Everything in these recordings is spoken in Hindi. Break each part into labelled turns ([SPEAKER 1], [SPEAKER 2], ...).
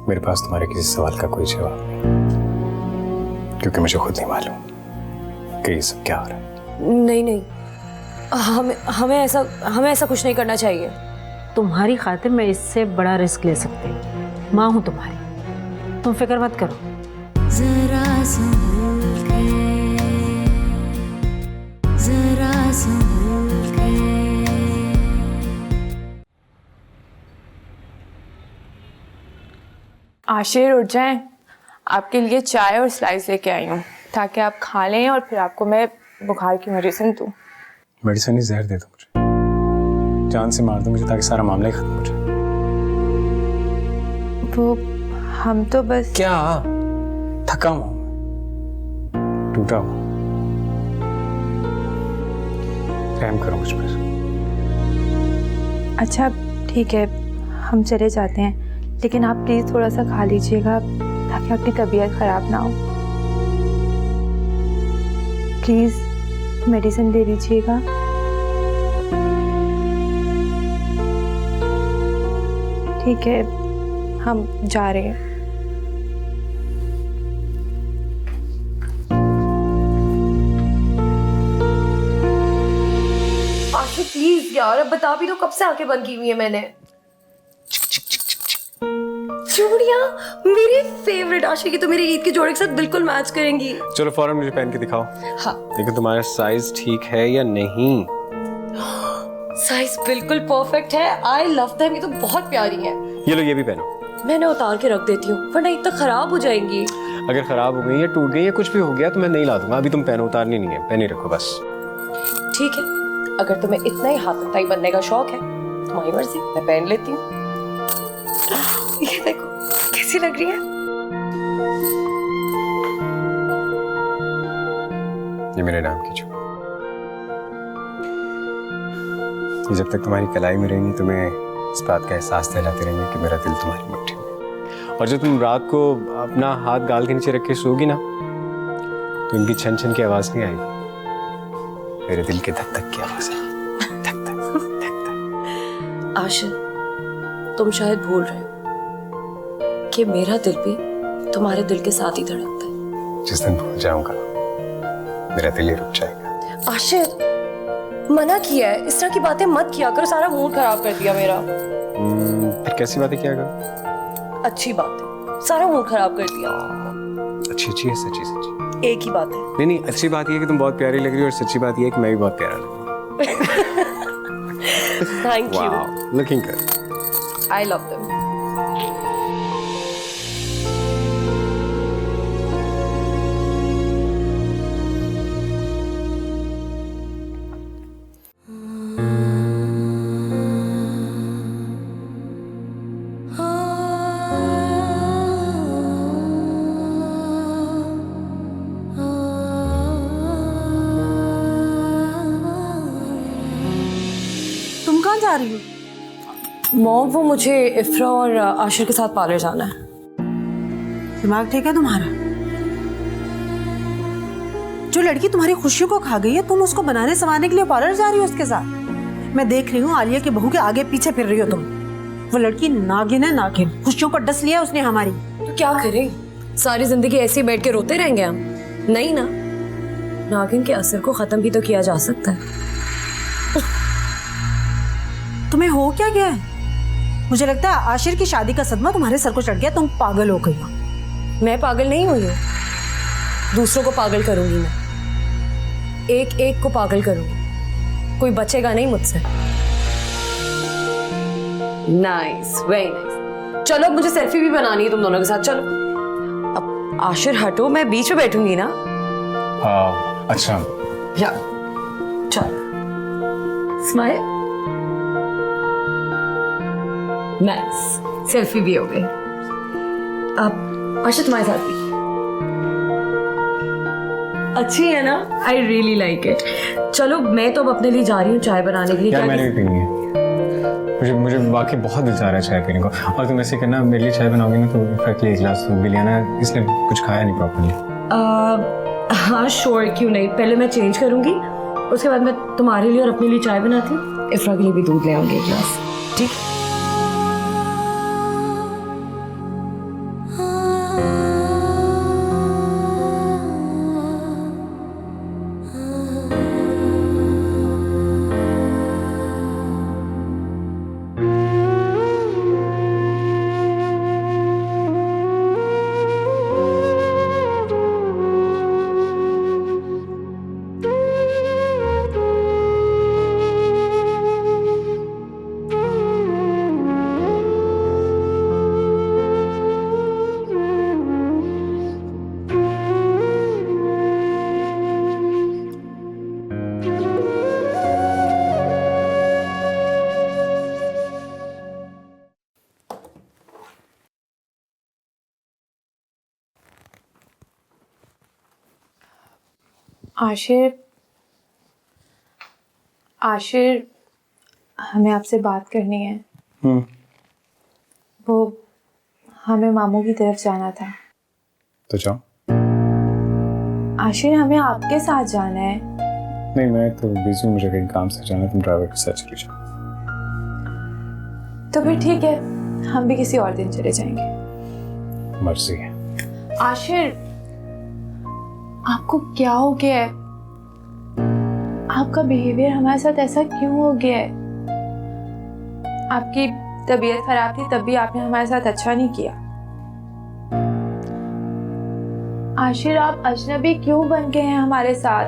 [SPEAKER 1] मेरे पास तुम्हारे किसी सवाल का कोई जवाब नहीं, क्योंकि मुझे खुद नहीं मालूम कि ये सब क्या हो रहा है।
[SPEAKER 2] नहीं नहीं, हमें ऐसा कुछ नहीं करना चाहिए।
[SPEAKER 3] तुम्हारी खातिर मैं इससे बड़ा रिस्क ले सकती हूँ। माँ हूँ तुम्हारी, तुम फिक्र मत करो।
[SPEAKER 4] जरा संभल के, जरा संभल के।
[SPEAKER 5] आशिर उठ जाएं, आपके लिए चाय और स्लाइस लेके आई हूँ ताकि आप खा लें और फिर आपको मैं बुखार की मेडिसिन दूँ।
[SPEAKER 1] मेडिसिन ही जहर दे दो मुझे, जान से मार दो मुझे, ताकि सारा मामला ही खत्म हो जाए।
[SPEAKER 5] वो हम तो बस
[SPEAKER 1] क्या थका हूं, टूटा हूं, रहम करो मुझ पर।
[SPEAKER 5] अच्छा ठीक है, हम चले जाते हैं, लेकिन आप प्लीज़ थोड़ा सा खा लीजिएगा ताकि आपकी तबीयत ख़राब ना हो। प्लीज़ मेडिसिन ले लीजिएगा। ठीक है, हम जा रहे हैं।
[SPEAKER 2] आशिक प्लीज यार, अब बता भी दो, कब से आंखें बंद की हुई है मैंने। चूड़ियां मेरी फेवरेट, आशिक की तो मेरी ईद के जोड़े के साथ बिल्कुल मैच करेंगी।
[SPEAKER 1] चलो फौरन मुझे पहन के दिखाओ।
[SPEAKER 2] हाँ,
[SPEAKER 1] देखो तुम्हारा साइज ठीक है या नहीं।
[SPEAKER 2] साइज बिल्कुल परफेक्ट है। आई लव देम, ये तो बहुत प्यारी है।
[SPEAKER 1] ये लो, ये भी पहनो।
[SPEAKER 2] मैंने उतार के रख देती हूँ, वरना ईद तक खराब हो जाएंगी।
[SPEAKER 1] अगर खराब हो गई या टूट गई या कुछ भी हो गया तो मैं नहीं ला दूंगा। अभी तुम पहनो, उतारनी नहीं है, पहने रखो बस।
[SPEAKER 2] ठीक है, अगर तुम्हें इतना ही हाथ बनने का शौक है, तुम्हारी मर्जी, मैं पहन लेती हूँ। ये देखो कैसी लग रही है।
[SPEAKER 1] ये मेरे नाम की चूड़ी, ये जब तक तुम्हारी कलाई में रहेंगी तुम्हें इस बात का एहसास दिलाते रहेंगे कि मेरा दिल तुम्हारी मुट्ठी में है। और जब तुम रात को अपना हाथ गाल के नीचे रख के सोगी ना, तो इनकी छन छन की आवाज नहीं आएगी, मेरे दिल के धक धक की आवाज है। धक धक धक धक।
[SPEAKER 2] आशिक, तुम शायद भूल रहे हो कि मेरा दिल भी तुम्हारे दिल के साथ ही धड़कता है।
[SPEAKER 1] जिस दिन भूल जाऊंगा मेरा दिल ही रुक जाएगा।
[SPEAKER 2] आशिक, मना किया है, इस तरह की बातें मत किया करो, सारा मूड खराब कर दिया मेरा।
[SPEAKER 1] फिर कैसी बातें किया करो?
[SPEAKER 2] अच्छी बात है, सारा मूड खराब कर दिया।
[SPEAKER 1] अच्छी अच्छी है, सच्ची सच्ची।
[SPEAKER 2] एक ही बात है।
[SPEAKER 1] नहीं नहीं, अच्छी बात यह है कि तुम बहुत प्यारी लग रही हो, और सच्ची बात यह है कि मैं भी बहुत प्यारा लग रही हूँ।
[SPEAKER 2] Thank you.
[SPEAKER 1] Wow, looking good.
[SPEAKER 2] I love them.
[SPEAKER 3] तुम कहाँ जा रही हो?
[SPEAKER 2] मॉम, वो मुझे इफ्रा और आशिर के साथ पार्लर जाना है।
[SPEAKER 3] दिमाग ठीक है तुम्हारा? जो लड़की तुम्हारी खुशियों को खा गई है, तुम उसको बनाने संवारने के लिए पार्लर जा रही हो उसके साथ? मैं देख रही हूँ आलिया की बहू के आगे पीछे फिर रही हो तुम। वो लड़की नागिन है, नागिन। खुशियों को डस लिया उसने हमारी।
[SPEAKER 2] तो क्या करें, सारी जिंदगी ऐसे ही बैठ के रोते रहेंगे हम? नहीं ना, नागिन के असर को खत्म भी तो किया जा सकता है।
[SPEAKER 3] तुम्हें हो क्या गया है? मुझे लगता है आशिर की शादी का सदमा तुम्हारे सर को चढ़ गया, तुम पागल हो गई हो।
[SPEAKER 2] मैं पागल नहीं हुई हूँ, दूसरों को पागल करूंगी मैं, एक एक को पागल करूंगी, कोई बचेगा नहीं मुझसे। Nice, very nice. चलो अब मुझे सेल्फी भी बनानी है तुम दोनों के साथ। चलो अब आशिर हटो, मैं बीच में बैठूंगी ना।
[SPEAKER 1] अच्छा
[SPEAKER 2] या चलो, स्माइल। नाइस, सेल्फी भी हो गई। अब आशिर तुम्हारे साथ भी अच्छी है ना? I really like it. चलो मैं तो अब अपने लिए जा रही हूँ चाय बनाने के लिए।
[SPEAKER 1] यार मैंने भी पीनी है, मुझे वाकई बहुत दिल चाह रहा है चाय पीने को। और तुम ऐसे करना, मेरे लिए चाय बनाओगी ना तो फर्क एक गिलास दूध भी लिया, इसलिए कुछ खाया नहीं प्रॉपर्ली।
[SPEAKER 2] हाँ श्योर, क्यों नहीं। पहले मैं चेंज करूंगी, उसके बाद मैं तुम्हारे लिए और अपने लिए चाय बनाती हूँ, इफ्रा के लिए भी दूध ले आऊंगी एक गिलास। ठीक है?
[SPEAKER 5] आशिर, आशिर, हमें आपसे बात करनी है। वो हमें मामू की तरफ जाना था।
[SPEAKER 1] तो जाओ।
[SPEAKER 5] आशिर, हमें आपके साथ जाना है।
[SPEAKER 1] नहीं, मैं तो बिजी हूँ, मुझे कहीं काम से जाना है, तुम ड्राइवर के साथ चले जाओ।
[SPEAKER 5] तो फिर ठीक है, हम भी किसी और दिन चले जाएंगे।
[SPEAKER 1] मर्जी है।
[SPEAKER 5] आशिर, आपको क्या हो गया है? आपका बिहेवियर हमारे साथ ऐसा क्यों हो गया है? आपकी तबीयत खराब थी तब भी आपने हमारे साथ अच्छा नहीं किया। आशिर, आप अजनबी क्यों बन गए हैं हमारे साथ?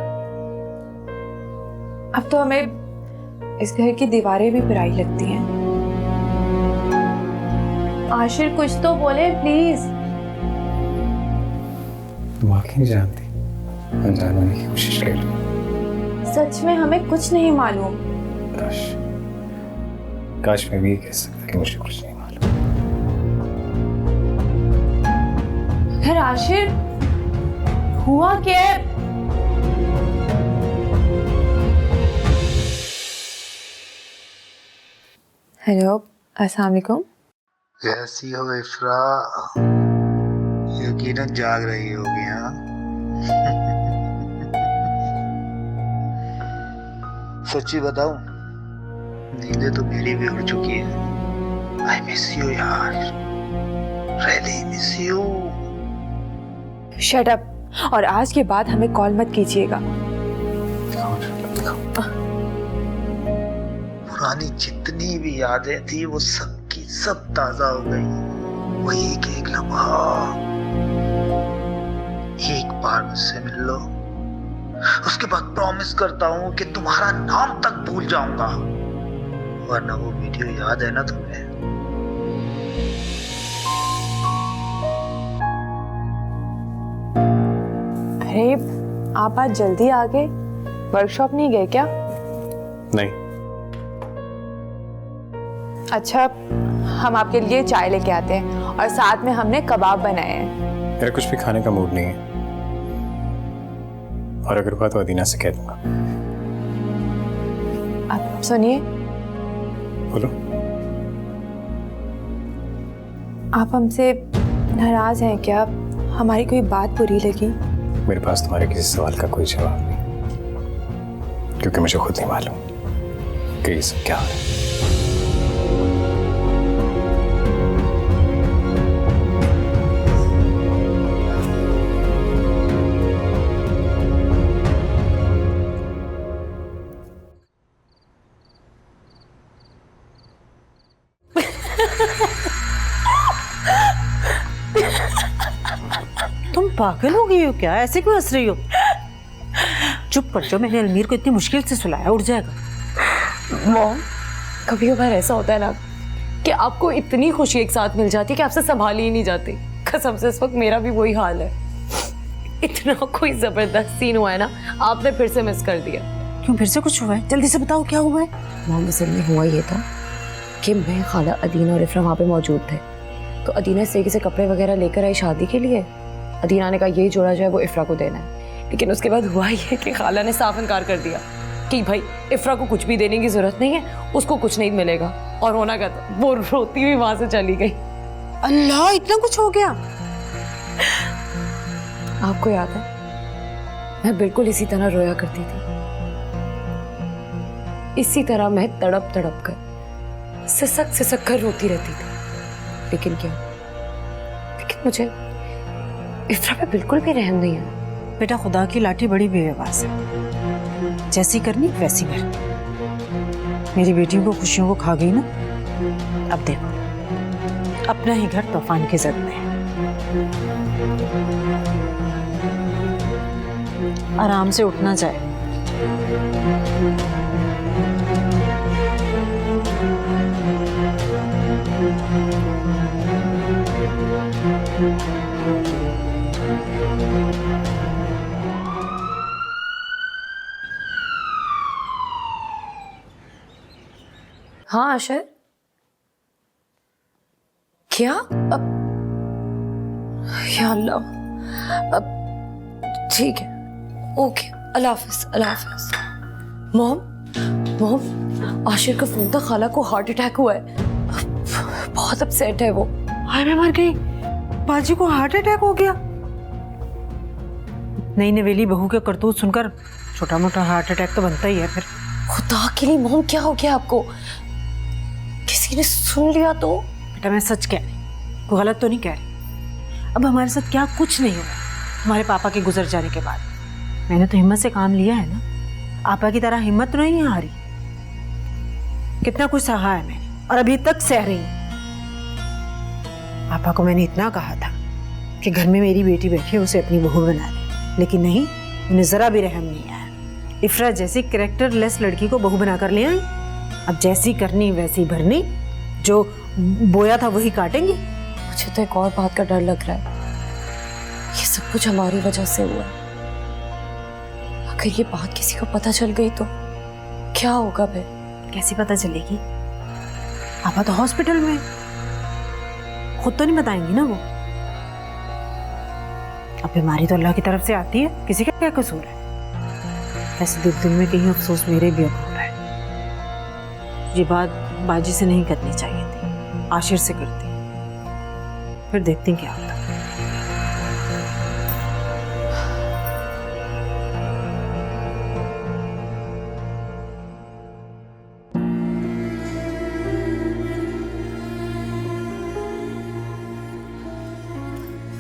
[SPEAKER 5] अब तो हमें इस घर की दीवारें भी पराई लगती हैं। आशिर, कुछ तो बोले प्लीज।
[SPEAKER 1] तुम आके नहीं जानती, अनजान होने की कोशिश कर रही।
[SPEAKER 5] सच में हमें कुछ नहीं मालूम।
[SPEAKER 1] काश, काश मैं भी ये कह सकता कि मुझे कुछ नहीं मालूम।
[SPEAKER 5] फिर आशिर, हुआ क्या है? हेलो, अस्सलाम वालेकुम।
[SPEAKER 6] कैसी हो इफ्रा? यकीनन जाग रही होगी हाँ? सच्ची बताऊं, नींदें तो मेरी भी उड़ चुकी है। आई मिस यू यार, really miss you.
[SPEAKER 5] Shut up, और आज के बाद हमें कॉल मत कीजिएगा।
[SPEAKER 6] पुरानी जितनी भी यादें थी वो सब की सब ताजा हो गई। वो एक एक लम्हा। एक बार मुझसे मिल लो, उसके बाद प्रॉमिस करता हूँ कि तुम्हारा नाम तक भूल जाऊंगा। वरना वो वीडियो याद है ना तुम्हें?
[SPEAKER 5] अरे, आप आज जल्दी आ गए, वर्कशॉप नहीं गए क्या?
[SPEAKER 1] नहीं।
[SPEAKER 5] अच्छा, हम आपके लिए चाय लेके आते हैं और साथ में हमने कबाब बनाए हैं।
[SPEAKER 1] मेरा कुछ भी खाने का मूड नहीं है, और अगर हुआ तो अदीना से कह दूंगा।
[SPEAKER 5] आप सुनिए,
[SPEAKER 1] बोलो।
[SPEAKER 5] आप हमसे नाराज हैं क्या? हमारी कोई बात बुरी लगी?
[SPEAKER 1] मेरे पास तुम्हारे किसी सवाल का कोई जवाब नहीं, क्योंकि मुझे खुद नहीं मालूम कि ये सब क्या है।
[SPEAKER 3] तुम पागल हो गई हो क्या? ऐसे क्यों हंस रही हो? चुप कर जाओ, मैंने अलमीर को इतनी मुश्किल से सुलाया, उठ जाएगा।
[SPEAKER 2] मॉम, कभी कभार ऐसा होता है ना कि आपको इतनी खुशी एक साथ मिल जाती है कि आपसे संभाली ही नहीं जाती। कसम से इस वक्त मेरा भी वही हाल है। इतना कोई जबरदस्त सीन हुआ है ना, आपने फिर से मिस कर दिया।
[SPEAKER 3] क्यों, फिर से कुछ हुआ है? जल्दी से बताओ क्या हुआ है।
[SPEAKER 2] मॉम, असल में हुआ ये था कि मैं, खाला, अदीना और इफ्रा वहाँ पे मौजूद थे। तो अदीना से किसी कपड़े वगैरह लेकर आई शादी के लिए। अदीना ने कहा यही जोड़ा जो है वो इफ्रा को देना है, लेकिन उसके बाद हुआ ये कि खाला ने साफ इनकार कर दिया कि भाई इफ्रा को कुछ भी देने की जरूरत नहीं है, उसको कुछ नहीं मिलेगा। और होना क्या था, वो रोती हुई वहां से चली गई।
[SPEAKER 3] अल्लाह, इतना कुछ हो गया?
[SPEAKER 2] आपको याद है, मैं बिल्कुल इसी तरह रोया करती थी। इसी तरह मैं तड़प तड़प कर, सिसक सिसक कर रोती रहती थी। लेकिन क्या, लेकिन मुझे इफ्रा पे बिल्कुल भी रहम नहीं है।
[SPEAKER 3] बेटा, खुदा की लाठी बड़ी बेबस है, जैसी करनी वैसी कर। मेरी बेटियों को खुशियों को खा गई ना, अब देखो अपना ही घर तूफान की जद में है। आराम से उठना जाए।
[SPEAKER 2] हाँ आशर, क्या? अब या अल्लाह, अब ठीक है, ओके। अल्लाह हाफिज, अल्लाह हाफिज। मॉम, आशिर का फोन था, खाला को हार्ट अटैक हुआ है, बहुत अपसेट है वो।
[SPEAKER 3] हाय मैं मर गई, बाजी को हार्ट अटैक हो गया। नई नवेली बहू के करतूत सुनकर छोटा मोटा हार्ट अटैक तो बनता ही है फिर।
[SPEAKER 2] खुदा के लिए मॉम, क्या हो गया आपको? किसी ने सुन लिया तो?
[SPEAKER 3] बेटा मैं सच कह रही, कोई गलत तो नहीं कह रही। अब हमारे साथ क्या कुछ नहीं हुआ हमारे पापा के गुजर जाने के बाद। मैंने तो हिम्मत से काम लिया है ना, आपा की तरह हिम्मत नहीं है हारी। कितना कुछ सहा है मैंने और अभी तक सह रही हूँ। पापा को मैंने इतना कहा था कि घर में मेरी बेटी बैठी है, उसे अपनी बहू बना ले, लेकिन नहीं, उन्हें जरा भी रहम नहीं आया। इफ्रा जैसी कैरेक्टरलेस लड़की को बहू बनाकर ले आई। अब जैसी करनी वैसी भरनी, जो बोया था वही काटेंगी।
[SPEAKER 2] मुझे तो एक और बात का डर लग रहा है, ये सब कुछ हमारी वजह से हुआ है। अगर ये बात किसी को पता चल गई तो क्या होगा फिर?
[SPEAKER 3] कैसे पता चलेगी? पापा तो हॉस्पिटल में, खुद तो नहीं बताएंगी ना वो। अब बीमारी तो अल्लाह की तरफ से आती है, किसी का क्या कसूर है। ऐसे दिल में कहीं अफसोस मेरे भी अब हो रहा है। ये बात बाजी से नहीं करनी चाहिए थी, आशिर से करती। फिर देखते हैं क्या होता है।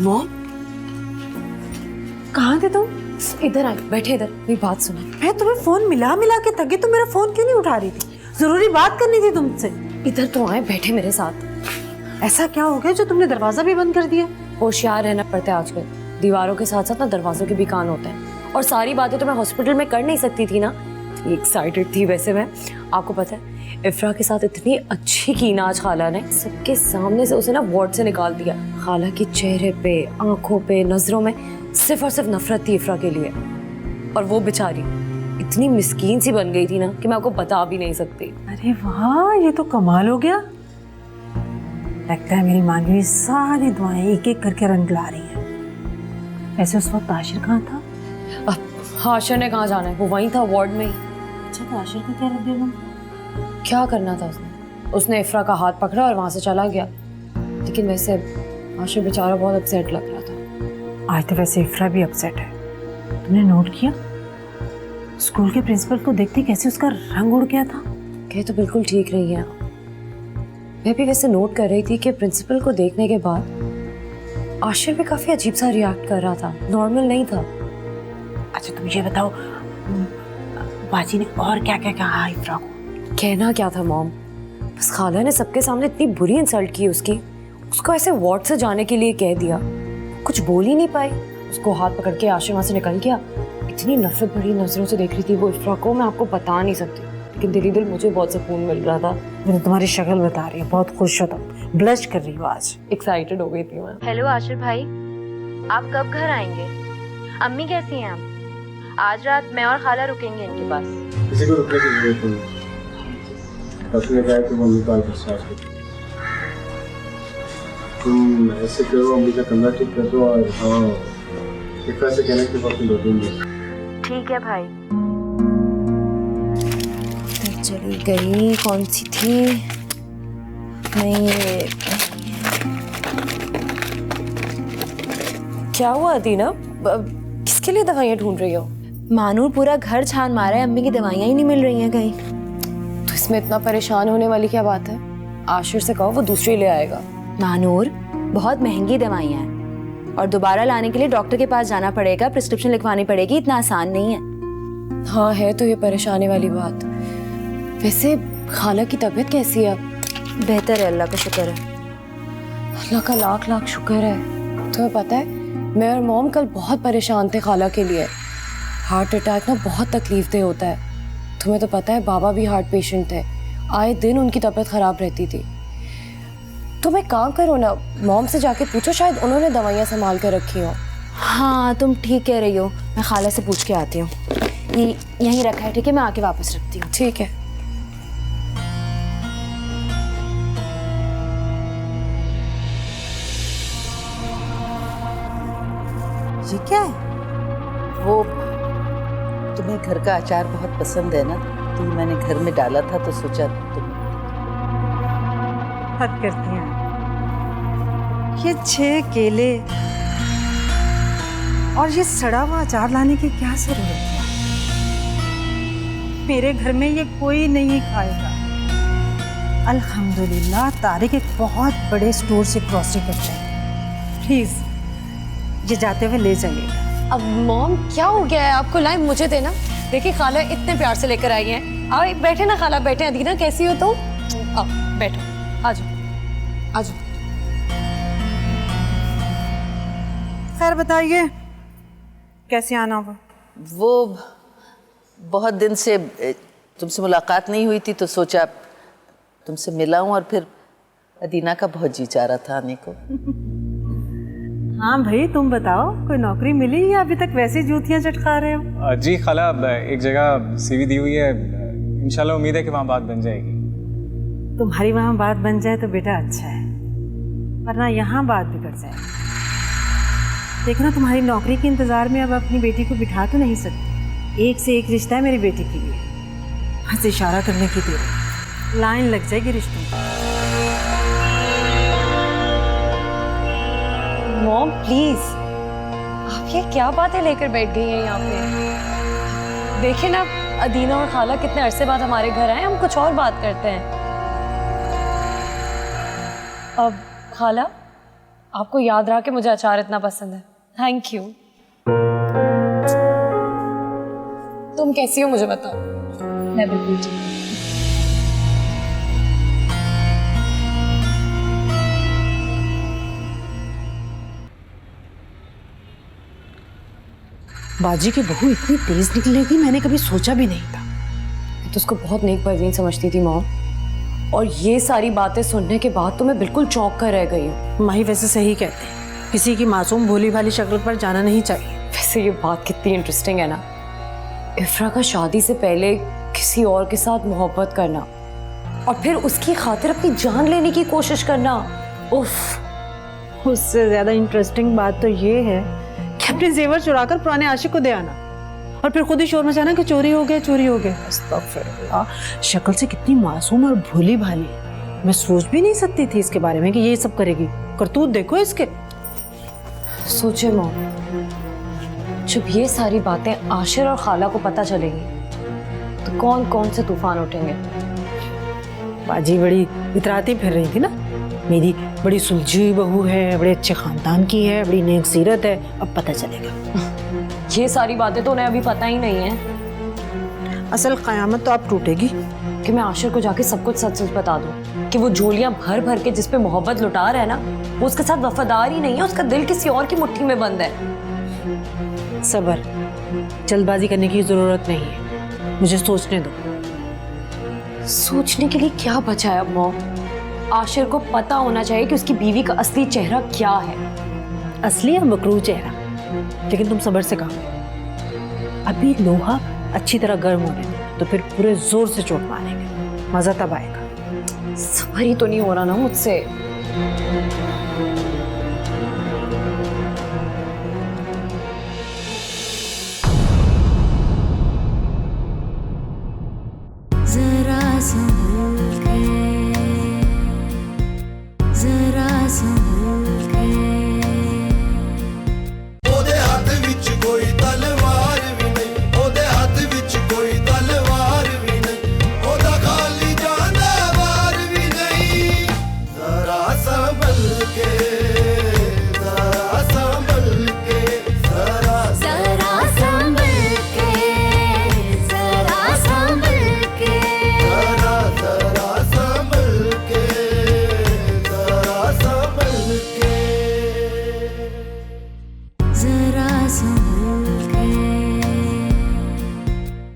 [SPEAKER 2] मॉम,
[SPEAKER 3] कहाँ थे तुम?
[SPEAKER 2] इधर आए, बैठे इधर, मेरी बात सुनो।
[SPEAKER 3] मैं तुम्हें फोन मिला मिला के थक गई, तुम मेरा फोन क्यों नहीं उठा रही थी? जरूरी बात करनी थी तुमसे।
[SPEAKER 2] इधर तो आए, बैठे मेरे साथ।
[SPEAKER 3] ऐसा क्या हो गया जो तुमने दरवाजा भी बंद कर दिया?
[SPEAKER 2] होशियार रहना पड़ता है आजकल, दीवारों के साथ साथ ना दरवाजों के भी कान होते हैं। और सारी बातें तो मैं हॉस्पिटल में कर नहीं सकती थी ना। इतनी एक्साइटेड थी वैसे मैं, आपको पता है इफ्रा के साथ इतनी अच्छी की ना आज खाला ने सबके सामने से उसे ना वार्ड से निकाल दिया। खाला के चेहरे पे, आंखों पे, नजरों में सिर्फ और सिर्फ नफरत थी इफ्रा के लिए। और वो बेचारी इतनी मिस्कीन सी बन गई थी ना कि मैं आपको बता भी नहीं सकती।
[SPEAKER 3] अरे वाह, ये तो कमाल हो गया। लगता है मेरी मांगी सारी दुआएं एक एक करके रंग ला रही हैं। वैसे उस वक्त आशिर कहाँ था?
[SPEAKER 2] अब आशिर ने कहाँ जाना है, वो वहीं था वार्ड में ही।
[SPEAKER 3] अच्छा, तो आशिर को क्या रख दिया?
[SPEAKER 2] क्या करना था उसने इफ्रा का हाथ पकड़ा और वहां से चला गया। लेकिन वैसे आशिर बेचारा बहुत अपसेट लग रहा था।
[SPEAKER 3] आज तो वैसे इफ्रा भी अपसेट है। तुमने नोट किया स्कूल के प्रिंसिपल को देखते कैसे उसका रंग उड़ गया था?
[SPEAKER 2] कह तो बिल्कुल ठीक रही है। मैं भी वैसे नोट कर रही थी कि प्रिंसिपल को देखने के बाद आशिर भी काफी अजीब सा रिएक्ट कर रहा था, नॉर्मल नहीं था।
[SPEAKER 3] अच्छा तुम ये बताओ, बाजी ने और क्या क्या कहा इफ्रा को?
[SPEAKER 2] कहना क्या था मॉम, बस खाला ने सबके सामने इतनी बुरी इंसल्ट की उसकी, उसको ऐसे वार्ड से जाने के लिए कह दिया। कुछ बोल ही नहीं पाई, उसको हाथ पकड़ के आशिर वहां से निकल गया। इतनी नफरत भरी नजरों से देख रही थी वो इफ्रा को, मैं आपको बता नहीं सकती। लेकिन दिली दिल मुझे बहुत सुकून मिल रहा था।
[SPEAKER 3] मैं तो तुम्हारी शक्ल बता रही हूँ, बहुत खुश हो तुम, ब्लश कर रही हो आज।
[SPEAKER 2] एक्साइटेड हो गई थी मैं।
[SPEAKER 7] हेलो आशिर भाई, आप कब घर आएंगे? अम्मी कैसी हैं आप? आज रात मैं और खाला रुकेंगे इनके पास।
[SPEAKER 8] किसी को रुकने की जरूरत नहीं। ने कहा कि मम्मी का अल्ट्रासाउंड कर, तुम ऐसे करो, अम्मी का कमरा ठीक कर दो और हाँ इफ्रा से कहना कि वो अपनी दो दिन
[SPEAKER 7] ठीक है भाई।
[SPEAKER 2] चली गई, कौन सी थी? नहीं, क्या हुआ दीना? किसके लिए दवाइयाँ ढूंढ रही हो?
[SPEAKER 9] मानूर पूरा घर छान मारा है, अम्मी की दवाइयाँ ही नहीं मिल रही हैं कहीं।
[SPEAKER 2] तो इसमें इतना परेशान होने वाली क्या बात है? आशिर से कहो वो दूसरी ले आएगा।
[SPEAKER 9] मानूर, बहुत महंगी दवाइयाँ हैं और दोबारा लाने के लिए डॉक्टर के पास जाना पड़ेगा, प्रिस्क्रिप्शन लिखवानी पड़ेगी, इतना आसान नहीं है।
[SPEAKER 2] हाँ है तो ये परेशानी वाली बात। वैसे खाला की तबीयत कैसी है अब?
[SPEAKER 9] बेहतर है, अल्लाह का शुक्र है।
[SPEAKER 2] अल्लाह का लाख लाख शुक्र है। तुम्हें पता है मैं और मॉम कल बहुत परेशान थे खाला के लिए। हार्ट अटैक ना बहुत तकलीफदेह होता है, तुम्हें तो पता है बाबा भी हार्ट पेशेंट थे, आए दिन उनकी तबीयत खराब रहती थी। तुम एक काम करो ना, मॉम से जाके पूछो, शायद उन्होंने दवाइयाँ संभाल कर रखी हो।
[SPEAKER 9] हाँ तुम ठीक कह रही हो, मैं खाला से पूछ के आती हूँ। ये यहीं रखा है, ठीक है, मैं आके वापस रखती हूँ।
[SPEAKER 2] ठीक है।
[SPEAKER 3] ये क्या है?
[SPEAKER 2] वो
[SPEAKER 10] तुम्हें घर का अचार बहुत पसंद है ना, तो ये मैंने घर में डाला था तो सोचा तुम।
[SPEAKER 3] हद करती हैं ये 6 केले और ये सड़ा हुआ अचार लाने की क्या जरूरत है? मेरे घर में ये कोई नहीं खाएगा। अल्हम्दुलिल्लाह तारिक एक बहुत बड़े स्टोर से ग्रोसरी करता है। प्लीज ये जाते हुए ले जाइएगा।
[SPEAKER 2] अब मॉम क्या हो गया है आपको? लाए मुझे देना। देखिए खाला इतने प्यार से लेकर आई हैं। आओ बैठे ना खाला, बैठे। अदीना कैसी हो तुम? आओ बैठो, आ जाओ आ जाओ।
[SPEAKER 3] खैर बताइए कैसे आना हुआ?
[SPEAKER 10] वो बहुत दिन से तुमसे मुलाकात नहीं हुई थी तो सोचा तुमसे मिला हूँ, और फिर अदीना का बहुत जी चाह रहा था आने को।
[SPEAKER 3] हाँ भाई तुम बताओ, कोई नौकरी मिली या अभी तक वैसे जूतियां चटका रहे हो?
[SPEAKER 11] जी खाला, एक जगह सीवी दी हुई है, इंशाल्लाह उम्मीद है कि वहाँ बात बन जाएगी।
[SPEAKER 3] तुम्हारी वहाँ बात बन जाए तो बेटा अच्छा है, वरना यहाँ बात बिगड़ जाए। देखो तुम्हारी नौकरी के इंतजार में अब अपनी बेटी को बिठा तो नहीं सकती। एक से एक रिश्ता है मेरी बेटी के लिए, बस इशारा करने की देर है, लाइन लग जाएगी रिश्तों की।
[SPEAKER 2] मॉम प्लीज, आप ये क्या बातें लेकर बैठ गई हैं यहाँ पे? देखिए ना अदीना और खाला कितने अरसे बाद हमारे घर आए, हम कुछ और बात करते हैं। अब खाला आपको याद रहा कि मुझे अचार इतना पसंद है, थैंक यू। तुम कैसी हो मुझे बताओ? मैं बिल्कुल ठीक हूँ।
[SPEAKER 3] बाजी की बहू इतनी तेज निकलेगी मैंने कभी सोचा भी नहीं था।
[SPEAKER 2] मैं तो उसको बहुत नेक परवीन समझती थी मॉम, और ये सारी बातें सुनने के बाद तो मैं बिल्कुल चौंक कर रह गई हूँ।
[SPEAKER 3] माही वैसे सही कहते हैं, किसी की मासूम भोली भाली शक्ल पर जाना नहीं चाहिए।
[SPEAKER 2] वैसे ये बात कितनी इंटरेस्टिंग है ना, इफ्रा का शादी से पहले किसी और के साथ मोहब्बत करना और फिर उसकी खातिर अपनी जान लेने की कोशिश करना। उफ।
[SPEAKER 3] उससे ज्यादा इंटरेस्टिंग बात तो ये है कि अपने जेवर चुराकर पुराने आशिक को दे आना और फिर खुद ही शोर मचाना कि चोरी हो गया चोरी हो गया। अस्तगफिरुल्लाह, शक्ल से कितनी मासूम और भोली भाली है। मैं सोच भी नहीं सकती थी इसके बारे में कि ये सब करेगी। करतूत देखो इसके।
[SPEAKER 2] सोचे मॉम, जब ये सारी बातें आशिर और खाला को पता चलेगी तो कौन कौन से तूफान उठेंगे।
[SPEAKER 3] बाजी बड़ी इतराती फिर रही थी ना, मेरी बड़ी सुलझी हुई बहू है, बड़े अच्छे खानदान की है, बड़ी नेक सीरत है, अब पता चलेगा।
[SPEAKER 2] ये सारी बातें तो उन्हें अभी पता ही नहीं है।
[SPEAKER 3] असल क़यामत तो आप टूटेगी
[SPEAKER 2] कि मैं आशिर को जाके सब कुछ सच सच बता दूं कि वो झोलियां भर भर के जिस पे मोहब्बत लुटा रहा है ना, वो उसके साथ वफादार ही नहीं है, उसका दिल किसी और की मुट्ठी में बंद है।
[SPEAKER 3] सबर, जल्दबाजी करने की जरूरत नहीं है, मुझे सोचने दो।
[SPEAKER 2] सोचने के लिए क्या बचा है अब मॉम? आशिर को पता होना चाहिए कि उसकी बीवी का असली चेहरा क्या है।
[SPEAKER 3] असली या मकरू चेहरा? लेकिन तुम सबर से कहो, अभी लोहा अच्छी तरह गर्म होने दो, तो फिर पूरे जोर से चोट मारेंगे, मजा तब आएगा।
[SPEAKER 2] सबर ही तो नहीं हो रहा ना मुझसे।